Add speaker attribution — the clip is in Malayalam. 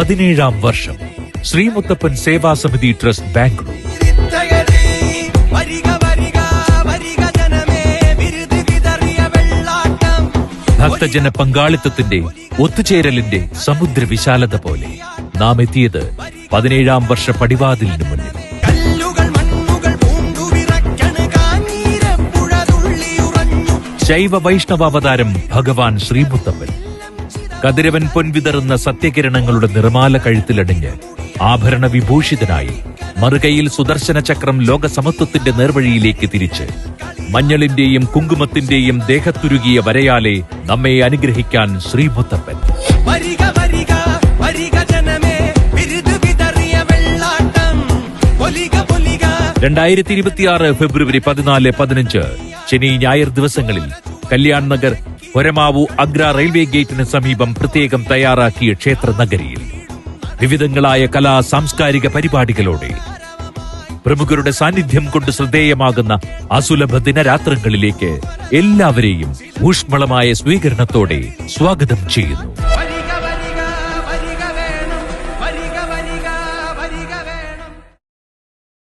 Speaker 1: 17ാം വർഷം. ശ്രീമുത്തപ്പൻ സേവാ സമിതി ട്രസ്റ്റ്, ബാംഗ്ലൂർ. ഭക്തജന പങ്കാളിത്തത്തിന്റെ, ഒത്തുചേരലിന്റെ സമുദ്ര വിശാലത പോലെ നാം എത്തിയത് 17ാം വർഷ പടിവാതിലിന് മുന്നിൽ. ശൈവ വൈഷ്ണവാവതാരം ഭഗവാൻ ശ്രീമുത്തപ്പൻ കതിരവൻ പൊൻവിതറുന്ന സത്യകിരണങ്ങളുടെ നിറമാല കഴുത്തിലണിഞ്ഞ് ആഭരണ വിഭൂഷിതനായി മറുകൈയിൽ സുദർശന ചക്രം ലോകസമത്വത്തിന്റെ നേർവഴിയിലേക്ക് തിരിച്ച് മഞ്ഞളിന്റെയും കുങ്കുമത്തിന്റെയും ദേഹത്തുരുകിയ വരയാലെ നമ്മെ അനുഗ്രഹിക്കാൻ ശ്രീമുത്തപ്പൻ. 2026 ഫെബ്രുവരി 14, 15 ശനി ഞായർ ദിവസങ്ങളിൽ കല്യാൺ നഗർ, ഒരമാവു അഗ്ര റെയിൽവേ ഗേറ്റിന് സമീപം പ്രത്യേകം തയ്യാറാക്കിയ ക്ഷേത്ര നഗരിയിൽ വിവിധങ്ങളായ കലാ സാംസ്കാരിക പരിപാടികളോടെ പ്രമുഖരുടെ സാന്നിധ്യം കൊണ്ട് ശ്രദ്ധേയമാകുന്ന അസുലഭ ദിനരാത്രങ്ങളിലേക്ക് എല്ലാവരെയും ഊഷ്മളമായ സ്വീകരണത്തോടെ സ്വാഗതം ചെയ്യുന്നു.